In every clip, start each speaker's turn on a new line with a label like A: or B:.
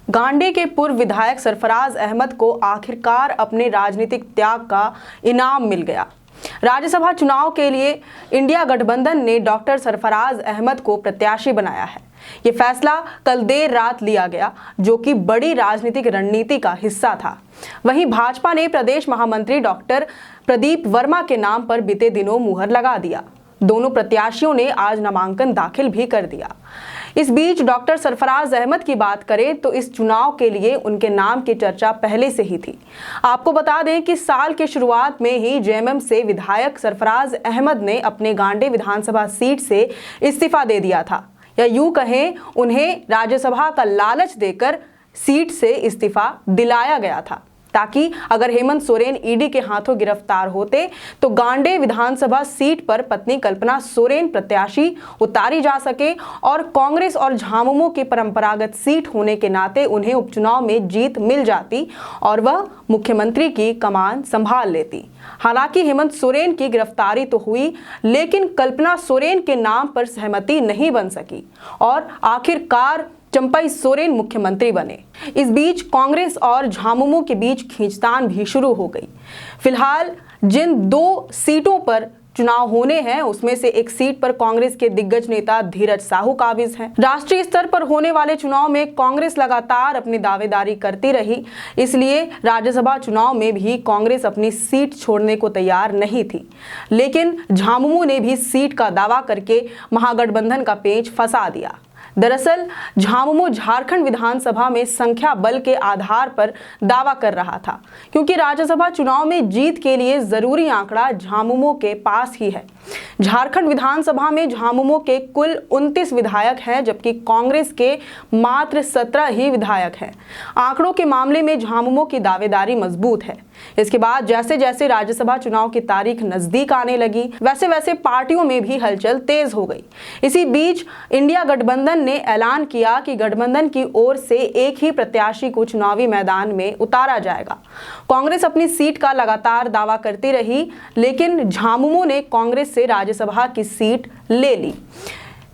A: गांडे के पूर्व विधायक सरफराज अहमद को आखिरकार अपने राजनीतिक त्याग का इनाम मिल गया। राज्यसभा चुनाव के लिए इंडिया गठबंधन ने डॉक्टर सरफराज अहमद को प्रत्याशी बनाया है। ये फैसला कल देर रात लिया गया, जो कि बड़ी राजनीतिक रणनीति का हिस्सा था। वहीं भाजपा ने प्रदेश महामंत्री डॉक्टर प्रदीप वर्मा के नाम पर बीते दिनों मुहर लगा दिया। दोनों प्रत्याशियों ने आज नामांकन दाखिल भी कर दिया। इस बीच डॉक्टर सरफराज अहमद की बात करें तो इस चुनाव के लिए उनके नाम की चर्चा पहले से ही थी। आपको बता दें कि साल के शुरुआत में ही जेएमएम से विधायक सरफराज अहमद ने अपने गांडे विधानसभा सीट से इस्तीफा दे दिया था, या यूं कहें उन्हें राज्यसभा का लालच देकर सीट से इस्तीफा दिलाया गया था, ताकि अगर हेमंत सोरेन ईडी के हाथों गिरफ्तार होते तो गांडे विधानसभा सीट पर पत्नी कल्पना सोरेन प्रत्याशी उतारी जा सके और कांग्रेस और झामुमो की परंपरागत सीट होने के नाते उन्हें उपचुनाव में जीत मिल जाती और वह मुख्यमंत्री की कमान संभाल लेती। हालांकि हेमंत सोरेन की गिरफ्तारी तो हुई, लेकिन कल्पना सोरेन के नाम पर सहमति नहीं बन सकी और आखिरकार चंपई सोरेन मुख्यमंत्री बने। इस बीच कांग्रेस और झामुमो के बीच खींचतान भी शुरू हो गई। फिलहाल जिन 2 सीटों पर चुनाव होने हैं, उसमें से एक सीट पर कांग्रेस के दिग्गज नेता धीरज साहू काबिज हैं। राष्ट्रीय स्तर पर होने वाले चुनाव में कांग्रेस लगातार अपनी दावेदारी करती रही, इसलिए राज्यसभा चुनाव में भी कांग्रेस अपनी सीट छोड़ने को तैयार नहीं थी। लेकिन झामुमो ने भी सीट का दावा करके महागठबंधन का पेंच फंसा दिया। दरअसल झामुमो झारखंड विधानसभा में संख्या बल के आधार पर दावा कर रहा था, क्योंकि राज्यसभा चुनाव में जीत के लिए जरूरी आंकड़ा झामुमो के पास ही है। झारखंड विधानसभा में झामुमो के कुल 29 विधायक हैं, जबकि कांग्रेस के मात्र 17 ही विधायक हैं। आंकड़ों के मामले में झामुमो की दावेदारी मजबूत है। इसके बाद जैसे जैसे राज्यसभा चुनाव की तारीख नजदीक आने लगी, वैसे वैसे पार्टियों में भी हलचल तेज हो गई। इसी बीच इंडिया गठबंधन ने ऐलान किया कि गठबंधन की ओर से एक ही प्रत्याशी को चुनावी मैदान में उतारा जाएगा। कांग्रेस अपनी सीट का लगातार दावा करती रही, लेकिन झामुमो ने कांग्रेस से राज्यसभा की सीट ले ली।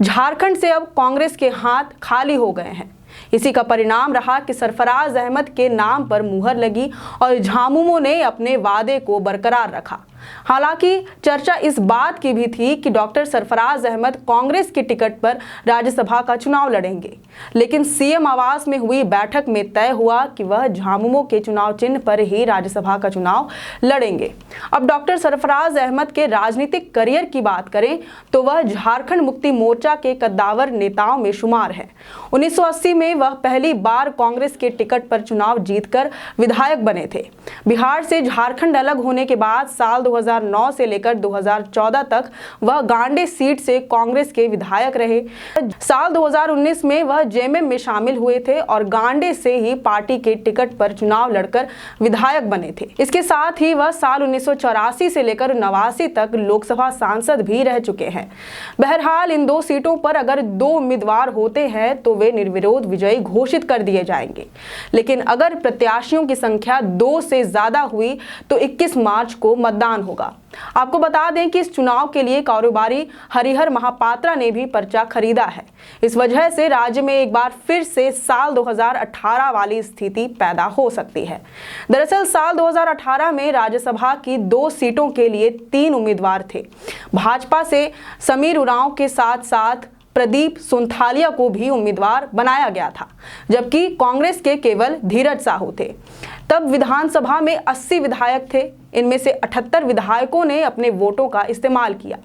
A: झारखंड से अब कांग्रेस के हाथ खाली हो गए हैं। इसी का परिणाम रहा कि सरफराज अहमद के नाम पर मुहर लगी और झामुमो ने अपने वादे को बरकरार रखा। हालांकि चर्चा इस बात की भी थी कि डॉक्टर सरफराज अहमद कांग्रेस की टिकट पर राज्यसभा का चुनाव लड़ेंगे, लेकिन सीएम आवास में हुई बैठक में तय हुआ कि वह झामुमो के चुनाव चिन्ह पर ही राज्यसभा का चुनाव लड़ेंगे। अब डॉक्टर सरफराज अहमद के राजनीतिक करियर की बात करें तो वह झारखंड मुक्ति मोर्चा के कद्दावर नेताओं में शुमार है। 1980 में वह पहली बार कांग्रेस के टिकट पर चुनाव जीतकर विधायक बने थे। बिहार से झारखंड अलग होने के बाद साल 2009 से लेकर 2014 तक वह गांडे सीट से कांग्रेस के विधायक रहे। साल 2019 में वह जेएमएम में शामिल हुए थे और गांडे से ही पार्टी के टिकट पर चुनाव लड़कर विधायक बने थे। इसके साथ ही वह साल 1984 से लेकर 89 तक लोकसभा सांसद भी रह चुके हैं। बहरहाल इन 2 सीटों पर अगर 2 उम्मीदवार होते हैं तो वे निर्विरोध विजयी घोषित कर दिए जाएंगे, लेकिन अगर प्रत्याशियों की संख्या 2 से ज्यादा हुई तो 21 मार्च को मतदान होगा। आपको बता दें कि इस चुनाव के लिए कारोबारी हरिहर महापात्रा ने भी पर्चा खरीदा है। इस वजह से राज्य में एक बार फिर से साल 2018 वाली स्थिति पैदा हो सकती है। दरअसल साल 2018 में राज्यसभा की 2 सीटों के लिए 3 उम्मीदवार थे। भाजपा से समीर उरांव के साथ साथ प्रदीप सुनथालिया को भी उम्मीदवार बनाया गया था, जबकि कांग्रेस के केवल धीरज साहू थे। तब विधानसभा में 80 विधायक थे। इनमें से 78 विधायकों ने अपने वोटों का इस्तेमाल किया।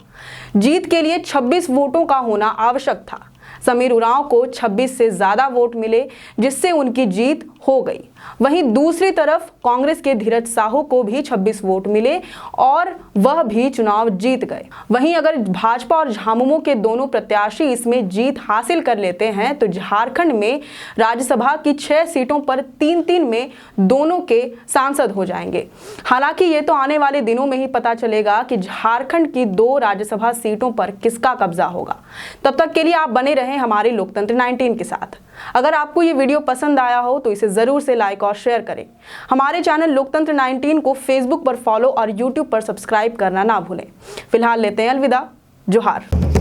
A: जीत के लिए 26 वोटों का होना आवश्यक था। समीर उरांव को 26 से ज्यादा वोट मिले, जिससे उनकी जीत हो गई। वहीं दूसरी तरफ कांग्रेस के धीरज साहू को भी 26 वोट मिले और वह भी चुनाव जीत गए। वहीं अगर भाजपा और झामुमो के दोनों प्रत्याशी इसमें जीत हासिल कर लेते हैं तो झारखंड में राज्यसभा की 6 सीटों पर 3-3 में दोनों के सांसद हो जाएंगे। हालांकि ये तो आने वाले दिनों में ही पता चलेगा कि झारखंड की 2 राज्यसभा सीटों पर किसका कब्जा होगा। तब तक के लिए आप बने रहें हमारे लोकतंत्र 19 के साथ। अगर आपको ये वीडियो पसंद आया हो तो इसे जरूर से लाइक और शेयर करें। हमारे चैनल लोकतंत्र 19 को फेसबुक पर फॉलो और यूट्यूब पर सब्सक्राइब करना ना भूलें। फिलहाल लेते हैं अलविदा। जोहार।